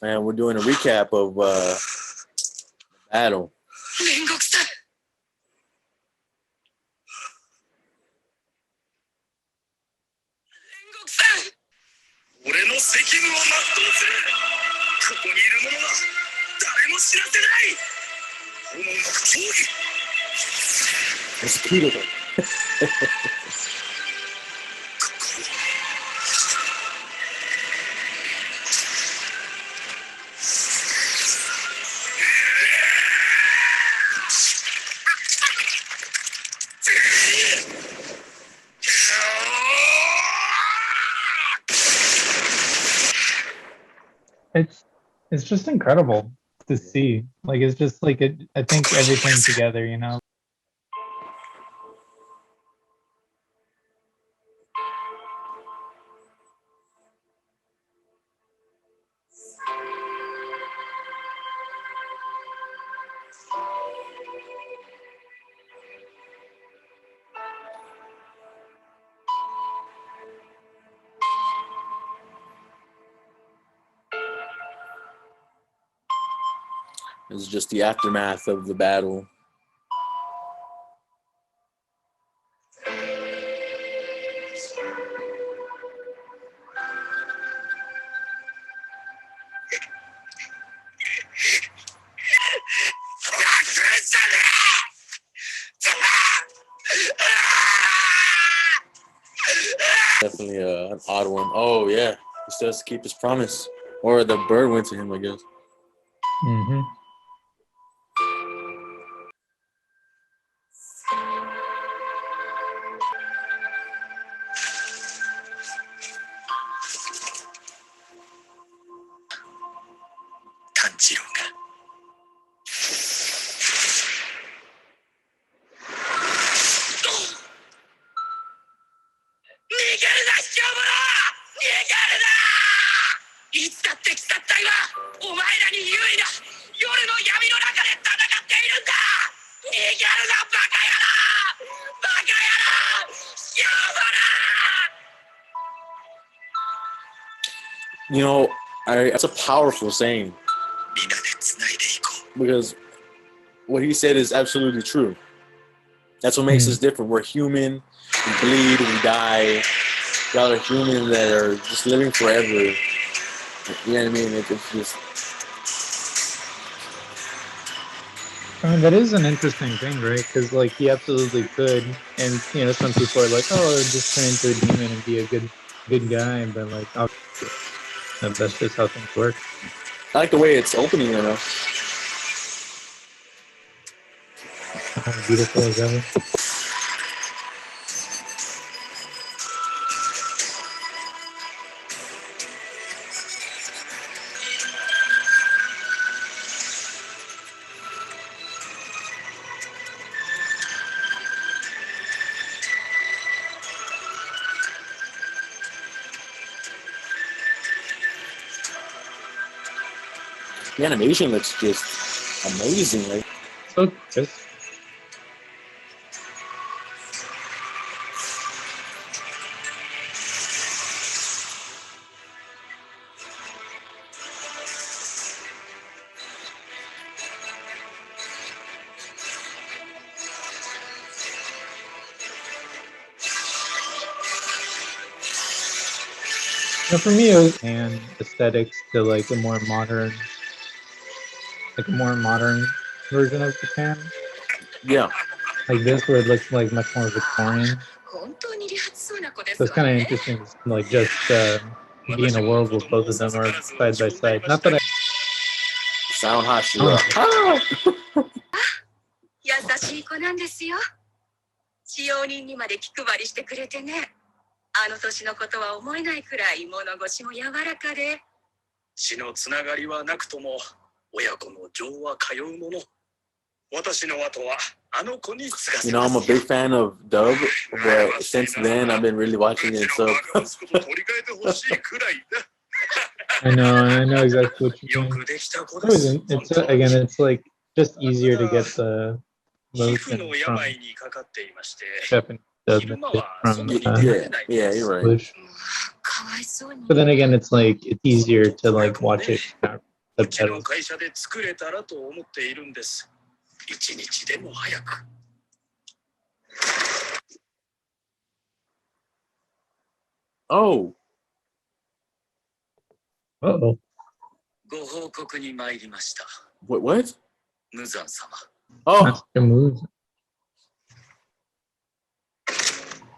and we're doing a recap of battle. 煉獄さん 俺の責務を全うする。ここにいる者は誰も知らせない。炎の競技。It's cute though. It's just incredible to see. Like it's just like I think everything together, you know. It's just the aftermath of the battle. Definitely an odd one. Oh yeah, he still has to keep his promise, or the bird went to him, I guess. Mm-hmm. You know, it's a powerful saying because what he said is absolutely true. That's what makes us different. We're human. We bleed. We die. Y'all are human that are just living forever. You know what I mean? It's just. I mean, that is an interesting thing, right? Because like he absolutely could, and you know, some people are like, "Oh, just turn into a demon and be a good guy," but like, obviously, that's just how things work. I like the way it's opening, you know. Beautiful as ever. The animation looks just amazing. Like, so crisp. Now, for me, it was and aesthetics to like a more modern version of Japan. Yeah. Like this, where it looks like much more Victorian. So it's kind of interesting, like just be in a world where both of them are side by side. Not that I sound hot. You know, I'm a big fan of dub, but since then I've been really watching it sub. I know exactly what you mean. It's again, it's like just easier to get the motion from Japanese dub than it is from yeah, you're right. English. But then again, it's like it's easier to like watch it うちの subtitles. 会社で作れたらと思っているんです。一日でも早く。Oh, Uh-oh. ご報告に参りました。 what? 無惨様。 Oh, Master moves.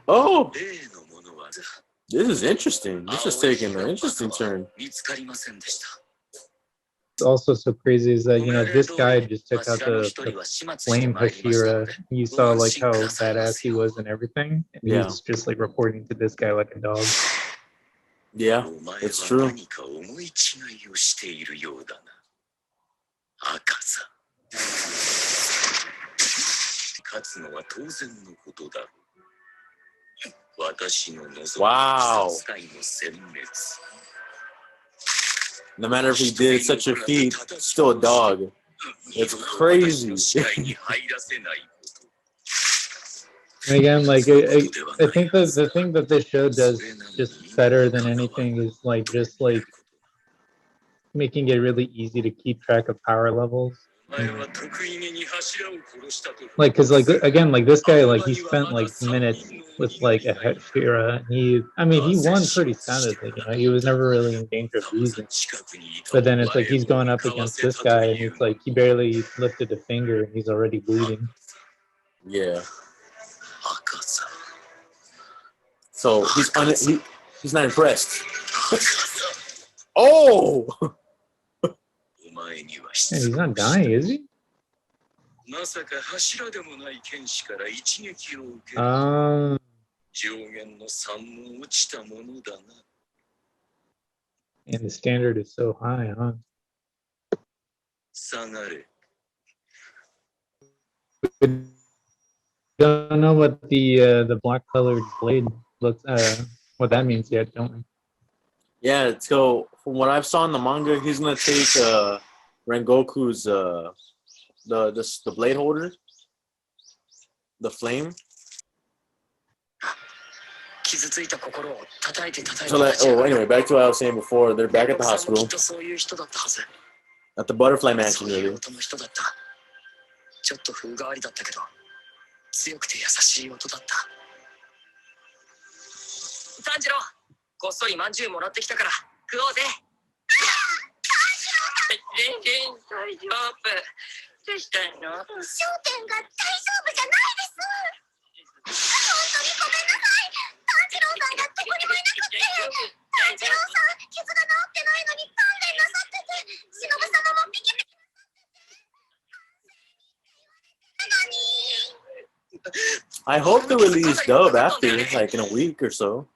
oh, 例のものは this is interesting. This is taking an interesting turn. 見つかりませんでした。 Also so crazy is that, you know, this guy just took out the flame Hashira. You saw like how badass he was and everything. And Yeah. he's just like reporting to this guy like a dog. Yeah, お前は it's true. 何か思い違いをしているようだな。赤さ。勝つのは当然のことだろう。私の望む殺害の殲滅。 No matter if he did such a feat, still a dog. It's crazy. And again, like I think that the thing that this show does just better than anything is like just like making it really easy to keep track of power levels. Like, cause like again, like this guy, like he spent like minutes with like a Hashira. He won pretty soundly. You know, he was never really in danger of losing. But then it's like he's going up against this guy, and it's like he barely lifted a finger, and he's already bleeding. Yeah. So he's not impressed. Oh! Man, he's not dying, is he? And the standard is so high, huh? Don't know what the black colored blade looks what that means yet, don't we? Yeah, so from what I've saw in the manga, he's gonna take Rengoku's the blade holder, the flame. So that, anyway, back to what I was saying before. They're back at the hospital, at the butterfly mansion, really. ちょっと風変わりだったけど、強くて優しい音だった。炭治郎、こっそりまんじゅうもらってきたから食おうぜ。全然大丈夫。どうしたの？商店が大丈夫じゃないです。本当にごめんなさい。炭治郎さんがどこにもいなくって。炭治郎さん、傷が治ってないのに鍛錬なさってて、忍様もピキピキ。 I hope they release Dub after, like in a week or so.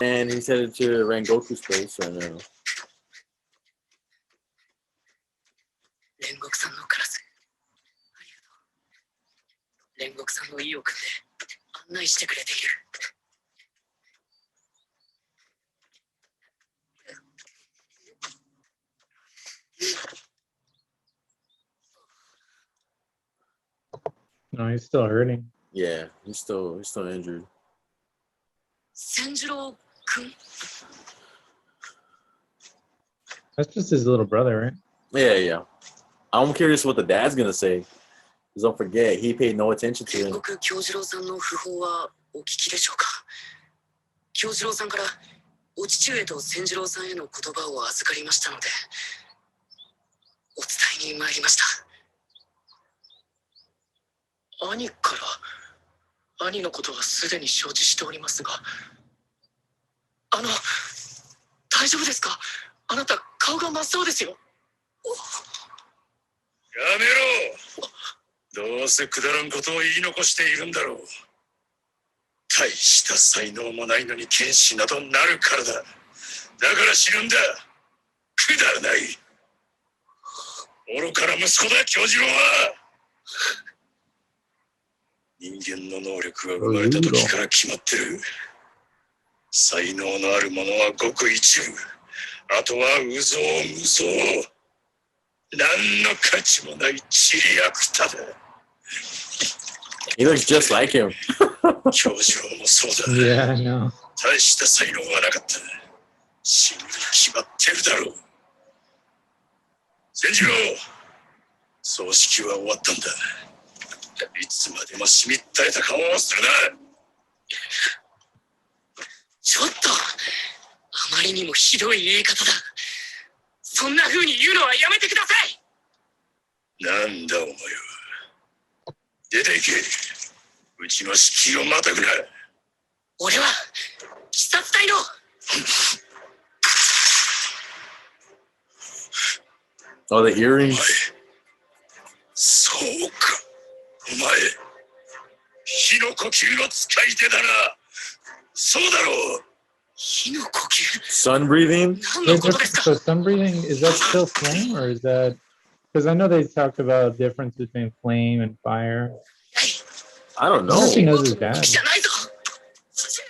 And he's headed to Rengoku's place right now. 煉獄さんのカラス。ありがとう。煉獄さんの意を組んで案内してくれている。No, he's still hurting. Yeah, he's still injured. 千次郎君? That's just his little brother, right? Yeah. I'm curious what the dad's gonna say. Because don't forget, he paid no attention to him. 京次郎さんの訃報はお聞きでしょうか。京次郎さんからお父上と千次郎さんへの言葉を預かりましたので、お伝えに参りました。兄から兄のことはすでに承知しておりますが、大丈夫ですか？あなた顔が真っ青ですよ。やめろ。どうせくだらんことを言い残しているんだろう。大した才能もないのに剣士などなるからだ。だから死ぬんだ。くだらない。愚かな息子だ、京次郎は。人間の能力は生まれた時から決まってる。才能のある者はごく一部。あとは有象無象。何の価値もないちりやくただ。He looks just like him. 京次郎もそうだ。Yeah, I know. 大した才能はなかった。死ぬに決まってるだろう。千次郎、葬式は終わったんだ。いつまでもしみったれた顔をするな。ちょっと、あまりにもひどい言い方だ。そんな風に言うのはやめてください。なんだお前は。出て行け。うちの敷居をまたぐな。俺は、鬼殺隊の。Oh, the earrings. そうか。お前、火の呼吸の使い手だな。そうだろう。火の呼吸 Sun breathing? 何の Wait, ことですか so sun breathing, is that still flame or is that, because I know they talked about difference between flame and fire. I don't I wonder if he know. knows his dad. じゃないぞ。父上、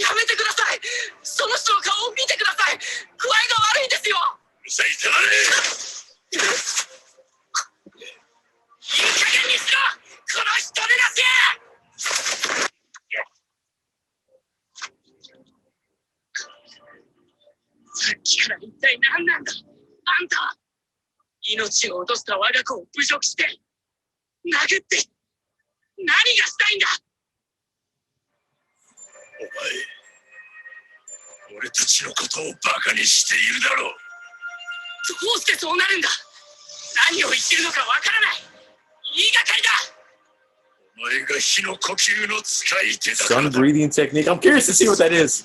やめてください。その人の顔を見てください。具合が悪いんですよ。うるさいたらね。いい加減にしろ、この人でなし。さっきから一体何なんだ、あんた。命を落とした我が子を侮辱して、殴って、何がしたいんだ。お前、俺たちのことをバカにしているだろう。どうしてそうなるんだ。何を言ってるのかわからない。言いがかりだ。お前が火の呼吸の使い手だから Sun だ。 breathing technique. I'm curious to see what that is.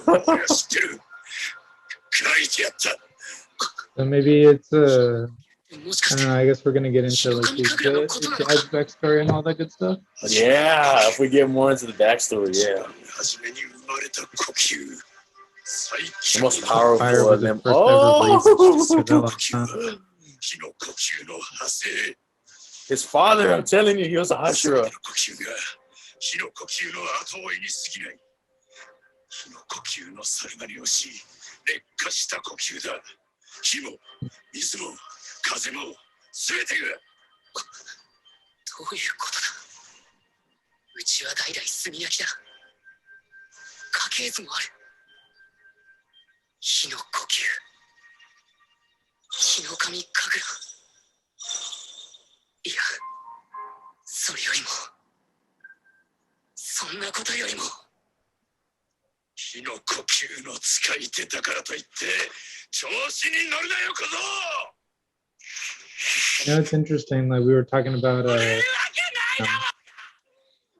俺は知ってる。書いてやった。 So maybe it's, もしか I し don't て know, I guess we're gonna get into like his dad's backstory and all that good stuff. Yeah, if we get more into the backstory, yeah. 初めに生まれた呼吸。最 The 強 most の powerful Fire of was the them. first ever blaze Oh! developed, huh? 火の呼吸の派生。 His father, I'm telling you, he was a Hashira. 呼吸が火の呼吸の後追いに過ぎない。火の呼吸の猿がにをし、劣化した呼吸だ。火も水も風も全てが。どういうことだ。うちは代々炭焼きだ。家系図もある。火の呼吸。火の神神楽。いや、それよりも、そんなことよりも。火の呼吸の使い手だからといって調子に乗るなよ小僧。 You know, it's interesting. Like we were talking about 言うわけないだろ。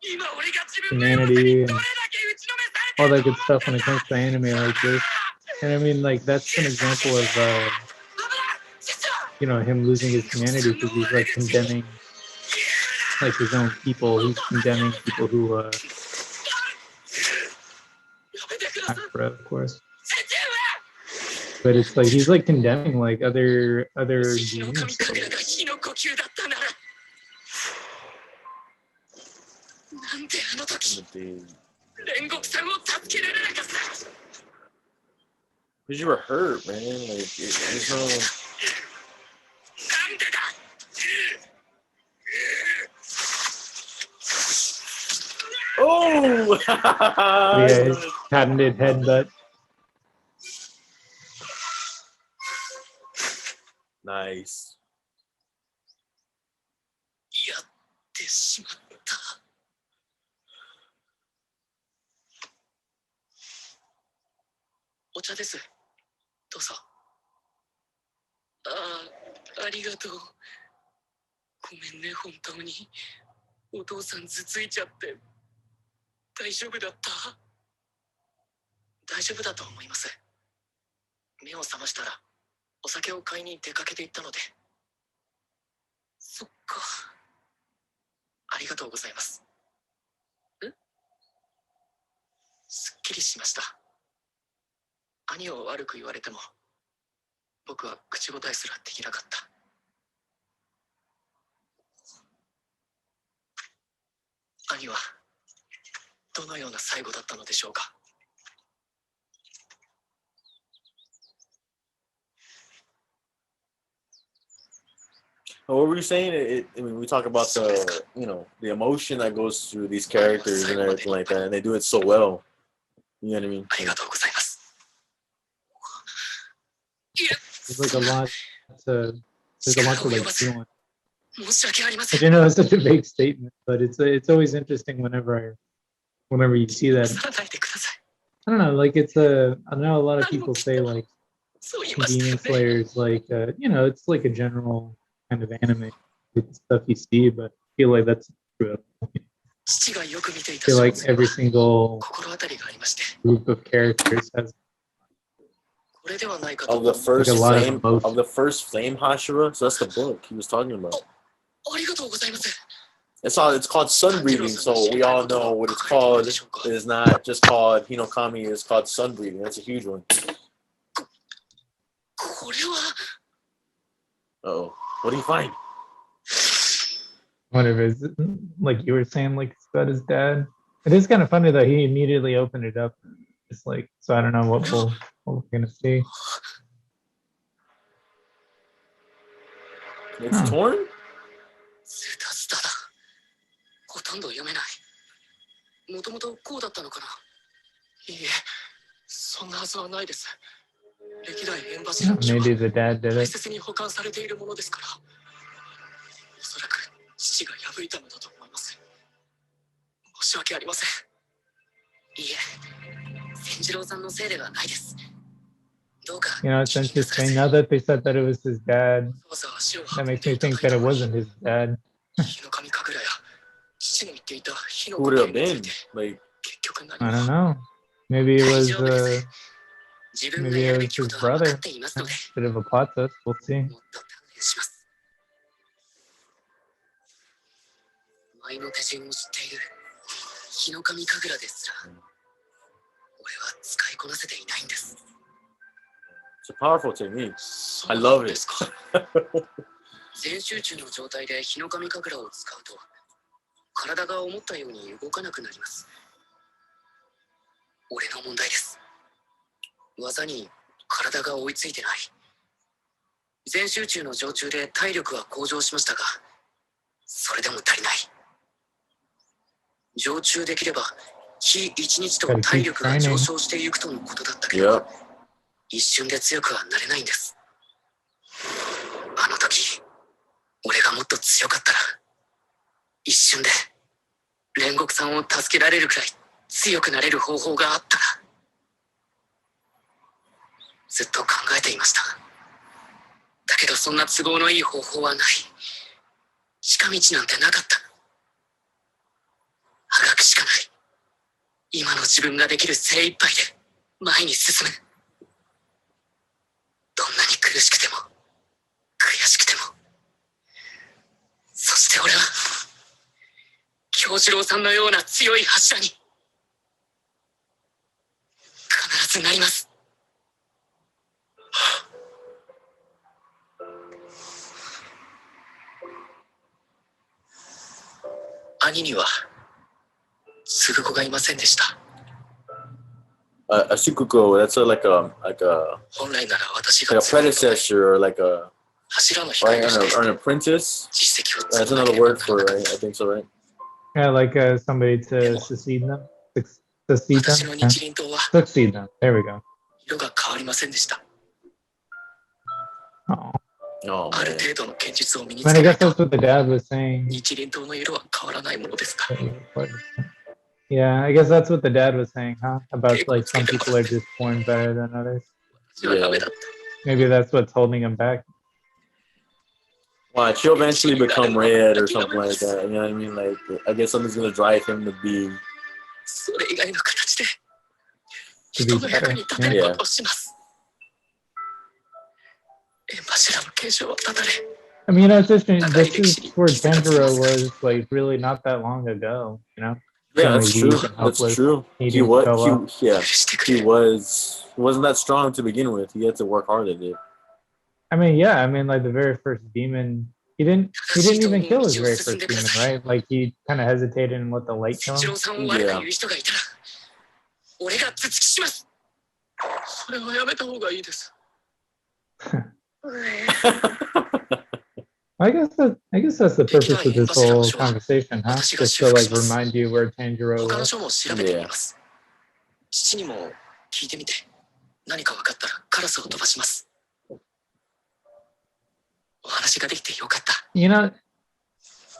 今俺が自分の humanity ど and れだけ打ちのめされて all る that good stuff when it comes to anime like this. And I mean, like that's an example of, you know, him losing his humanity because he's like condemning like his own people. He's condemning people who, やめてください。 Akira, of course. 父上。 But it's like he's like condemning like other 火の神 beings. 神楽が火の呼吸だったなら。なんであの時 Dude. 煉獄さんを助けられなかった。 Because you were hurt, man. Like, there's no. なんでだ。 Oh! Yeah, his patented headbutt. Nice. やってしまった。お茶です。どうぞ。ありがとう。ごめんね、本当に。お父さん頭ついちゃって。大丈夫だった？大丈夫だと思います。目を覚ましたら、お酒を買いに出かけていったので。そっか。ありがとうございます。すっきりしました。兄を悪く言われても、僕は口答えすらできなかった。兄はどのような最後だったのでしょうか。 What were you saying? I mean, we talk about the, you know, the emotion that goes through these characters and everything like that, and they do it so well. You know what I mean? ありがとうございます。 There's like a lot to There's a bunch of like feelings. 申し訳ありませ Which ん I know is such a big statement, but it's always interesting whenever you see that. さらないでください I don't know, like I know a lot of people say like そう言いました Demon よね Slayer is like it's like a general kind of anime stuff you see, but I feel like that's true. 父がよく見てい I た feel 書 like 物に every は single 心当たりがありまして group of characters has これではないかと Of the first Like a lot of flame, emotion. of the first flame Hashira. So that's the book he was talking about. ありがとうございます It's called sun breathing. So we all know what it's called. It is not just called Hinokami. It's called sun breathing. That's a huge one. これは Oh, what do you find? one of his, like you were saying, like it's about his dad. It is kind of funny that he immediately opened it up. It's like, so I don't know what we're gonna see. It's Huh. torn. ズタズタだほとんど読めないもともとこうだったのかないいえそんなはずはないです歴代縁柱の書は Maybe the dad did 大 it. 切に保管されているものですからおそらく父が破いたのだと思います申し訳ありませんいいえ千次郎さんのせいではないですどうか You know, it's interesting. Now that they said that it was his dad, わざわざ足を that 運ん makes で me いただ think い that た it のに wasn't his dad. 日の神神楽や父の言っていた火の Who would it 神 have につい been? て Like, 結局何 I も don't know. Maybe it 大 was 丈夫です自分が maybe や it るべ was きこ his とは分か brother. っていますので Bit of a plot twist. We'll see. もっと鍛錬します舞の手順を知っている日の神神楽ですら俺は使いこなせていないんです it's a powerful technique. そ I う love で it. すか全集中の状態で日の神神楽を使うと体が思ったように動かなくなります俺の問題です技に体が追いついてない全集中の常駐で体力は向上しましたがそれでも足りない常駐できれば日一日と体力が上昇していくとのことだったけど Yep. 一瞬で強くはなれないんですあの時俺がもっと強かったら一瞬で煉獄さんを助けられるくらい強くなれる方法があったらずっと考えていましただけどそんな都合のいい方法はない近道なんてなかったあがくしかない今の自分ができる精一杯で前に進むどんなに苦しくても悔しくてもそして俺は京次郎さんのような強い柱に必ずなります兄には継ぐ子がいませんでした A Sukuko. That's a 本来なら私が like a predecessor or like a 柱の right 光として or an apprentice. 実績を That's 積まな another ければ word for it, right? I think so, right? Yeah, like somebody to succeed them. Succeed 私の them. Yeah. 日輪刀は Succeed them. There we go. 色が変わりませんでした Oh. Oh ある man. 程度の剣術を身に I つ mean, け I ない guess と that's what the dad was saying. 日輪刀の色は変わらないものですか Yeah, I guess that's what the dad was saying, huh? About like some people are just born better than others. 私はダメだった Maybe that's what's holding him back. Watch, he'll eventually become red or something like that. You know what I mean? Like, I guess something's gonna drive him to be. それ以外の形で To be 人の役に better. 立てることをします縁柱の継承は断たれ I mean, you know, it's interesting. This is where Tanjiro was like really not that long ago, you know? Yeah, that's Feeling true. weak and That's helpless. true. He He didn't was. show up. Yeah, 許してくれ he wasn't that strong to begin with. He had to work hard at it. I mean, yeah, I mean, like the very first demon, he didn't even kill his very first demon, right? Like he kind of hesitated and let the light kill 千次 him. 郎さんを悪く言う人がいたら俺が頭突きしますそれはやめた方がいいです I guess that's the purpose of this whole conversation, huh? Just to like remind you where Tanjiro 他の was. 書も調べてみます父にも聞いてみて何か分かったらカラスを飛ばします話ができてよかった。 You know,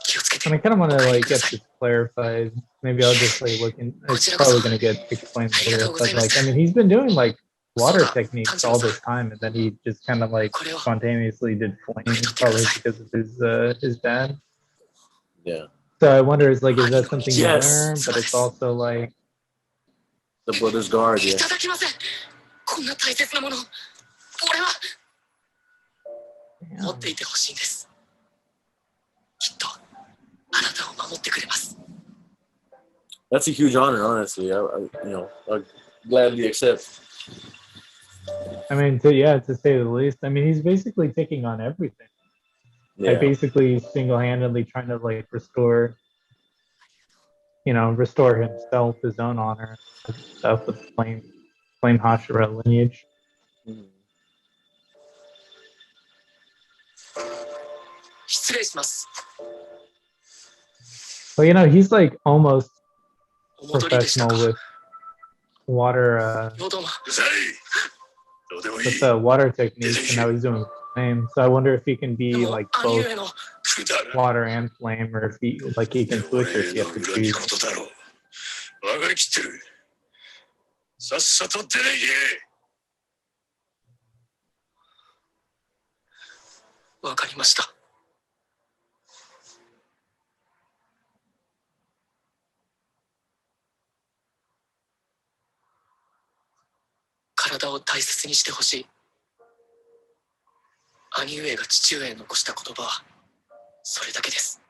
気をつけて。 and I kind of want to お帰り like くだ get さい。 this clarified. Maybe I'll just like look in. It's Kojiro-san. probably gonna get explained later. But like, I mean, he's been doing like water techniques all this time, and then he just kind of like これを spontaneously did flame, probably because of his dad. Yeah. So I wonder, is like, is that something you Yes. learn? But it's also like, The brother's guard, い yeah. ただきません。こんな大切なもの、俺は持っていてほしいんです。きっとあなたを守ってくれます。 That's a huge honor, honestly. I gladly accept. I mean, to say the least. I mean, he's basically taking on everything. Yeah. Like basically single-handedly trying to like restore himself, his own honor, and stuff with the flame Hashira lineage. Mhm. 失礼します。 But he's like almost お戻りでした professional か。 with water, よどうも。 うるさい。どうでもいい。 with the water techniques, and now he's doing flame. So I wonder if he can で be も like 兄 both 上の くだらん。 water and flame, or if he can switch, or if he 俺 has の to 恨み choose. 事だろう。わかりきってる。さっさと出ていけ。わかりました。体を大切にしてほしい。兄上が父上へ残した言葉はそれだけです。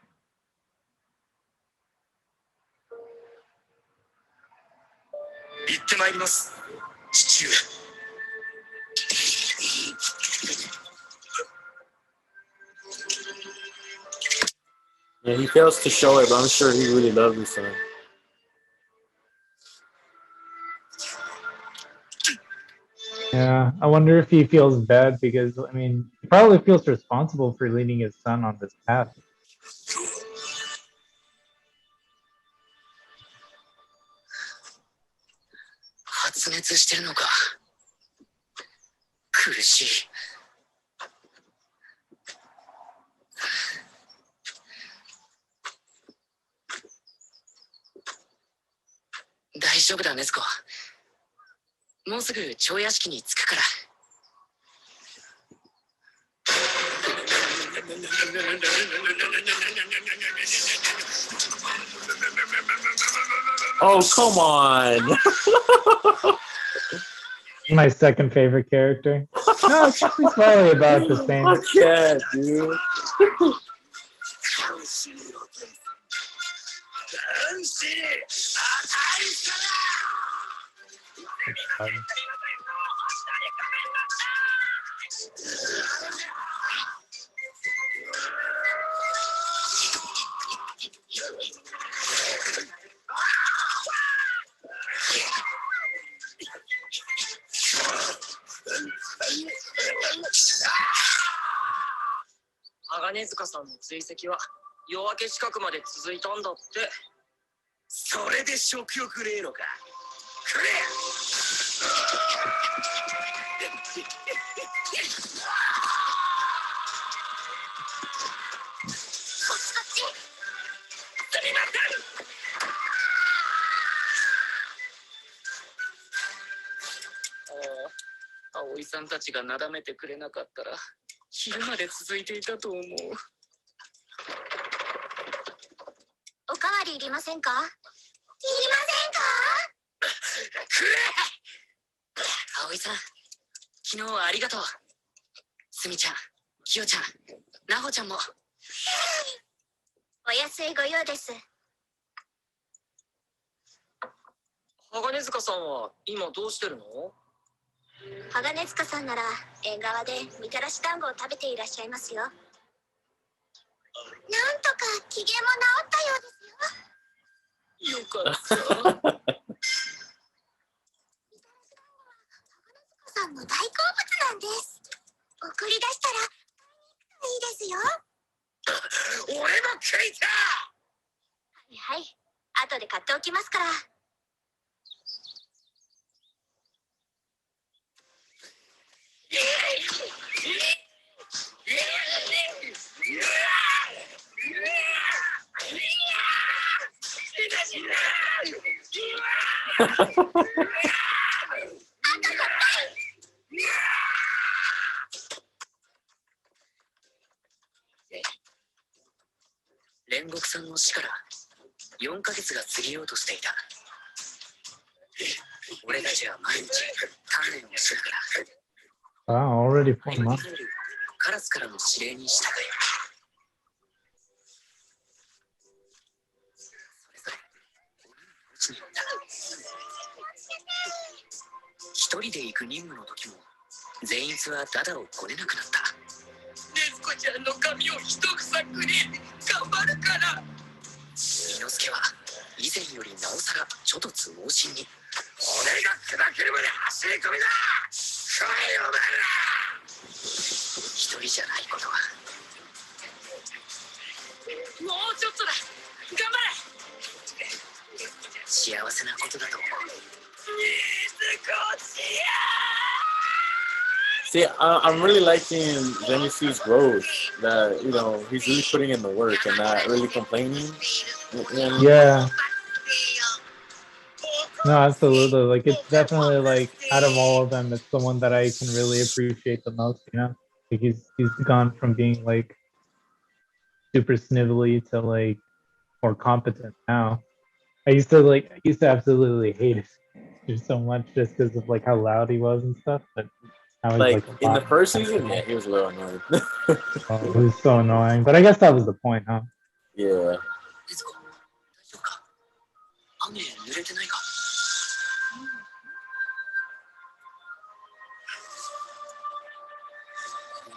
行ってまいります、父上。 Yeah, he fails to show it, but I'm sure he really loves his son. Yeah, I wonder if he feels bad because, I mean, he probably feels responsible for leading his son on this path. 発熱してるのか。苦しい。大丈夫だ、ネズコ。もうすぐ蝶屋敷に着くから。 Oh, come on. My second favorite character. No, it's probably about the same. I can't, dude.鋼塚さんの追跡は夜明け近くまで続いたんだって。それで食欲ねえのか。くれ。葵さんたちがなだめてくれなかったら昼まで続いていたと思う。おかわりいりませんか？いりませんか？くれ。葵さん、昨日はありがとう。すみちゃん、きよちゃん、なほちゃんも。お安いご用です。鋼塚さんは今どうしてるの？鋼塚さんなら縁側でみたらし団子を食べていらっしゃいますよ。なんとか機嫌も治ったようですよ。よかった。さんの大好物なんです。送り出したらいいですよ。俺も聞いた。はいはい、後で買っておきますから。煉獄さんの死から4ヶ月が過ぎようとしていた。俺たちは毎日鍛錬をするから、 Wow, already 4 今に months. 入るカラスからの指令に従い、それぞれ落ちに行った。一人で行く任務の時も善逸はダダをこねなくなった。禰豆子ちゃんの髪を一房くれ、頑張るから。伊之助は以前よりなおさらちょっとつ猛進に。俺が砕けるまで走り込みだ。来いお前ら。一人じゃないことは。もうちょっとだ、頑張れ。幸せなことだと思う。禰豆子ちゃん。 See, I'm really liking Zenitsu's growth. That he's really putting in the work and not really complaining. And Yeah. No, absolutely. Like, it's definitely like out of all of them, it's the one that I can really appreciate the most. You know, like he's gone from being like super snivelly to like more competent now. I used to absolutely hate it so much just because of like how loud he was and stuff. But now he's like like in the first season, yeah, he was a little annoying. oh, it was so annoying. But I guess that was the point, huh? Yeah. 禰豆子、大丈夫か？雨濡れてないか？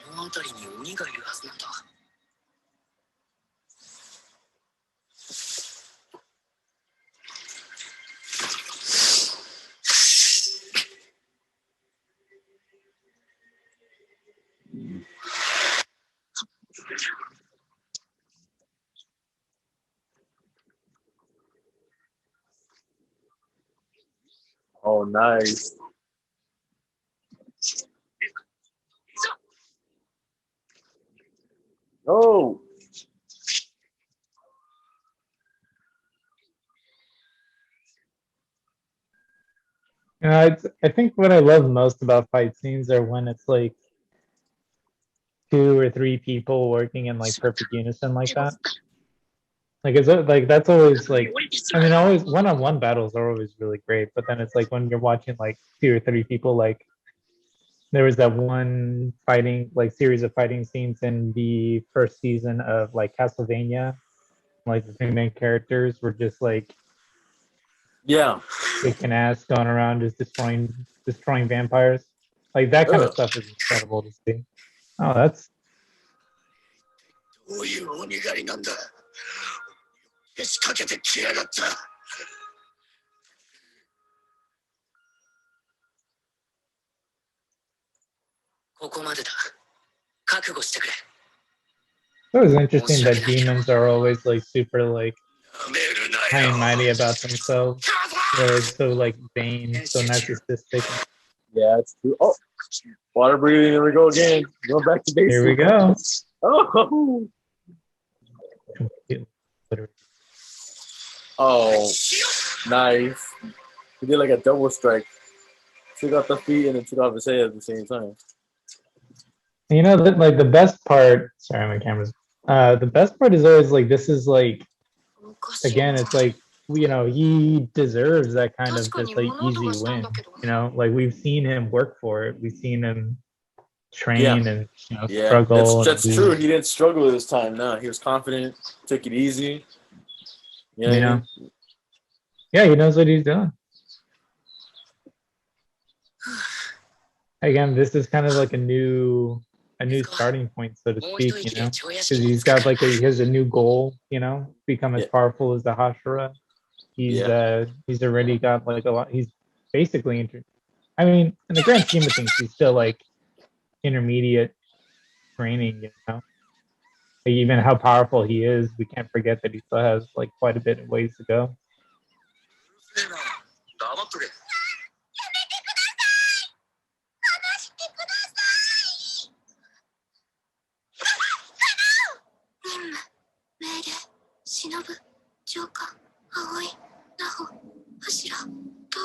この辺りに鬼がいるはずなんだ。Oh, nice. Oh. You know, I think what I love most about fight scenes are when it's like 2 or 3 people working in like perfect unison like that. Like it's like that's always like, I mean, always one-on-one battles are always really great, but then it's like when you're watching like 2 or 3 people, like there was that one fighting like series of fighting scenes in the first season of like Castlevania, like the 3 main characters were just like Yeah. kicking ass, going around just destroying vampires. Like that kind of stuff is incredible to see. Oh, that's どういう鬼狩りなんだ。仕掛けてきやがった。ここまでだ。覚悟してくれ。It was interesting that demons are always like super like やめるな high よ。 and mighty about themselves. They're so like vain, so narcissistic. Yeah, it's true. Oh, water breathing. Here we go again. Going back to basics. Here we go. Oh. Oh, nice. He did like a double strike. Took out the feet and then took off his head at the same time. You know, like the best part. Sorry, my camera's. The best part is always like this is like again, it's like he deserves that kind of just like easy win. You know, like we've seen him work for it. We've seen him train and struggle. That's true. He didn't struggle this time. No, he was confident. Took it easy. Yeah, he knows what he's doing. Again, this is kind of like a new starting point, so to speak, because he's got like he has a new goal, become as powerful as the Hashira. He's already got like a lot. He's basically I mean, in the grand scheme of things, he's still like intermediate training, Like, even how powerful he is, we can't forget that he still has like quite a bit of ways to go. 黙っとけ。命令、忍、浄化、葵、奈穂、柱、東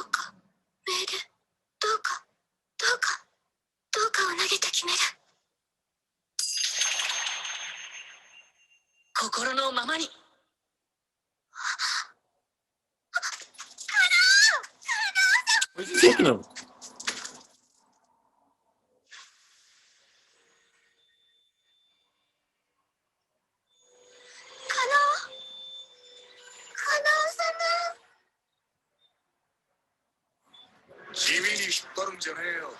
心のままに。 Where's he taking him? 君に引っ張るんじゃねえよ。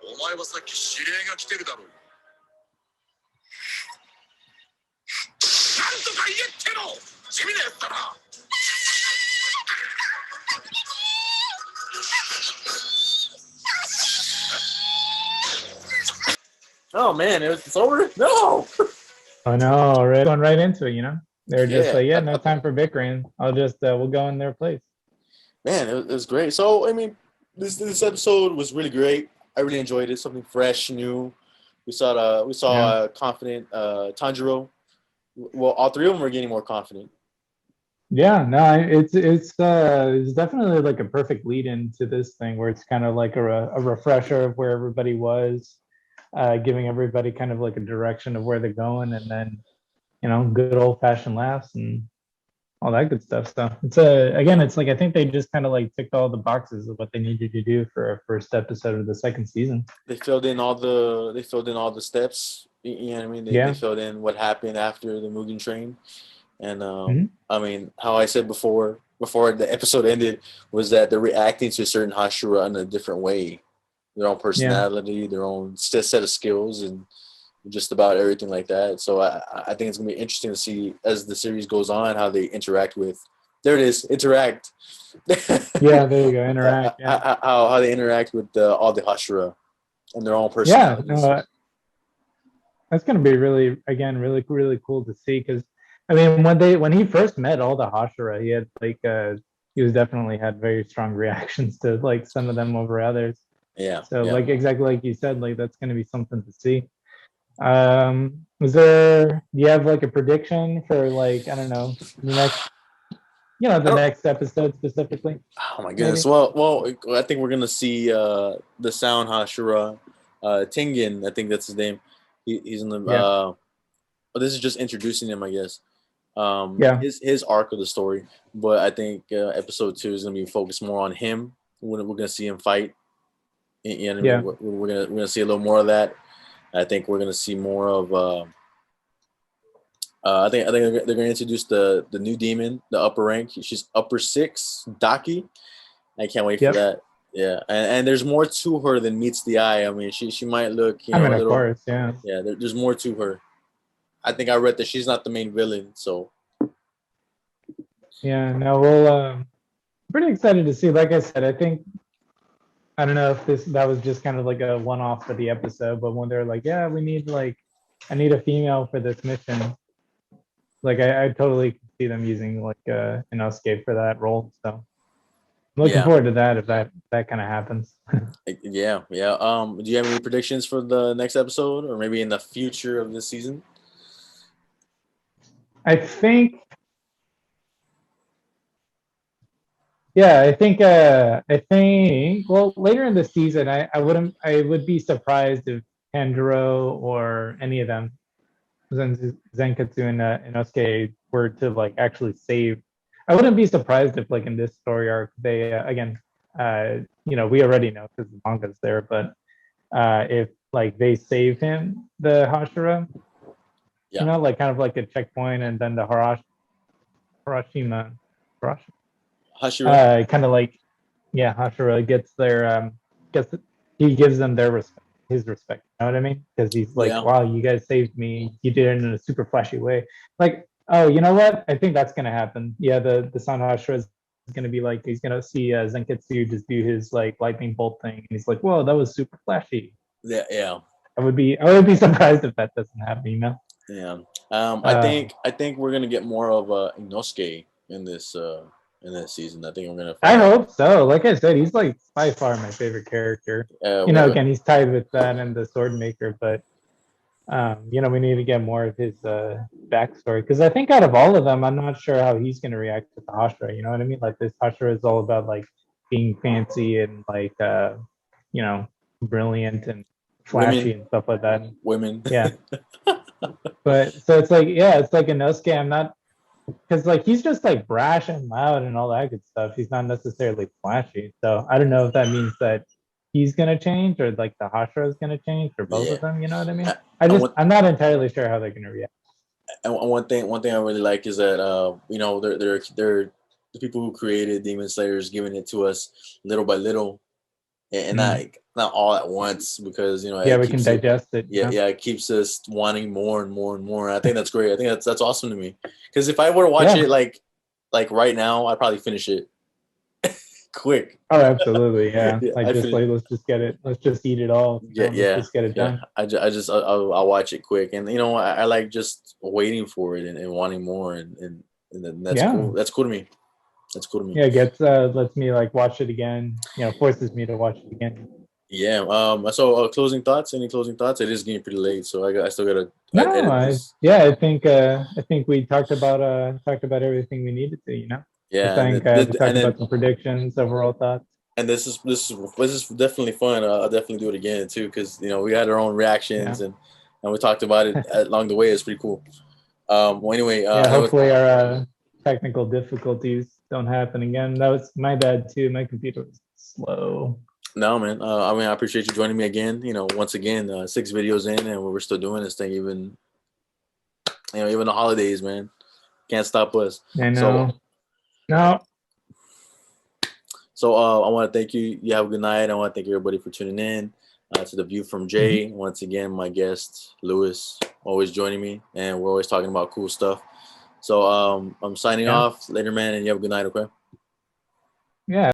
お前はさっき指令が来てるだろう。なんとか言えっての地味なやつだな。 Oh man, it's over? No! Oh no, right, going right into it, you know? They're just Yeah. like, yeah, no time for bickering. I'll just, we'll go in their place. Man, it was great. So, I mean, this episode was really great. I really enjoyed it. Something fresh, new. We saw a confident Tanjiro. Well, all three of them were getting more confident. Yeah, no, it's definitely like a perfect lead into this thing where it's kind of like a refresher of where everybody was, giving everybody kind of like a direction of where they're going, and then, you know, good old fashioned laughs and all that good stuff. So it's again, it's like I think they just kind of like ticked all the boxes of what they needed to do for a first episode of the second season. They filled in all the steps. You know what I mean? They filled in what happened after the Mugen Train. And I mean, how I said before the episode ended was that they're reacting to a certain Hashira in a different way, their own personality, their own set of skills, and just about everything like that. So I think it's gonna be interesting to see as the series goes on how they interact with. There it is, interact. Yeah, there you go, interact. Yeah. How they interact with all the Hashira and their own personalities. Yeah, no, that's gonna be really cool to see, because I mean, when he first met all the Hashira, he had like he was definitely had very strong reactions to like some of them over others. Yeah. So like exactly like you said, like that's gonna be something to see. Do you have like a prediction for like, I don't know, the next episode specifically? Oh my goodness. Maybe? Well, I think we're gonna see the Sound Hashira, Tengen, I think that's his name. He's in the this is just introducing him, I guess. His arc of the story, but I think episode 2 is gonna be focused more on him. We're gonna see him fight. You know what I mean? We're gonna see a little more of that. I think we're gonna see more of. I think they're gonna introduce the new demon, the upper rank. She's upper 6, Daki. I can't wait for that. Yeah, and there's more to her than meets the eye. I mean, she might look, a little. Of course, yeah. Yeah, there's more to her. I think I read that she's not the main villain, so. Yeah, no, we'll pretty excited to see. Like I said, I don't know if that was just kind of like a one-off for the episode, but when they're like, yeah, I need a female for this mission. Like I totally could see them using like Inosuke for that role. So I'm looking forward to that if that kind of happens. Yeah. Do you have any predictions for the next episode, or maybe in the future of this season? I think well, later in the season, I would be surprised if Tanjiro or any of them, Zenketsu and Inosuke, were to like actually save. I wouldn't be surprised if like in this story arc they we already know because the manga's there, but if like they save him, the Hashira, like kind of like a checkpoint, and then the Hashira, kind of like, Hashira gets their he gives them his respect. You know what I mean? Because he's like, wow, you guys saved me. You did it in a super flashy way. Like, oh, you know what? I think that's gonna happen. Yeah, the Sound Hashira is gonna be like, he's gonna see Zenketsu just do his like lightning bolt thing, and he's like, whoa, that was super flashy. Yeah. I would be surprised if that doesn't happen. You know? Yeah. I think we're gonna get more of Inosuke in this season. I think we're gonna. I hope so. Like I said, he's like by far my favorite character. Again, he's tied with that and the Sword Maker, but we need to get more of his backstory, because I think out of all of them, I'm not sure how he's gonna react to the Hashira. You know what I mean? Like this Hashira is all about like being fancy and like brilliant and flashy and stuff like that. Women. Yeah. But so it's like, yeah, it's like Inosuke. I'm not, because like he's just like brash and loud and all that good stuff. He's not necessarily flashy. So I don't know if that means that he's gonna change or like the Hashira is gonna change or both Yeah. of them. You know what I mean? I, I want, I'm not entirely sure how they're gonna react. and one thing I really like is that you know, they're the people who created Demon Slayer is giving it to us little by little, and not all at once, because you know Yeah, it we can keeps it. digest it. Yeah, yeah, it keeps us wanting more and more and more. And I think that's great. I think that's awesome to me. Because if I were to watch Yeah. it like right now, I'd probably finish it quick. Oh, absolutely. Yeah. Yeah, Like I'd just finish. like let's just get it. Let's just eat it all. Yeah, Let's yeah, just get it yeah. done. I'll watch it quick, and you know I like just waiting for it and wanting more, and then that's Yeah. cool. That's cool to me. That's cool to me. Yeah, gets lets me like watch it again. You know, forces me to watch it again. Yeah. So closing thoughts. Any closing thoughts? It is getting pretty late, so I still gotta No, edit this. I think we talked about everything we needed to. You know, I Yeah, think we talked about some predictions, overall thoughts. and this is definitely fun. I'll definitely do it again too, because you know we had our own reactions, Yeah. and we talked about it along the way. It's pretty cool. Well, anyway, Yeah, hopefully our technical difficulties don't happen again. That was my bad too. My computer was slow. no, man. I mean, I appreciate you joining me again. You know, once again, 6 videos in, and we're still doing this thing. Even even the holidays, man, can't stop us. I know. No. So I want to thank you. You have a good night. I want to thank everybody for tuning in to the View from Jay. Once again, my guest Lewis always joining me, and we're always talking about cool stuff. So I'm signing off later, man, and you have a good night. Okay. Yeah.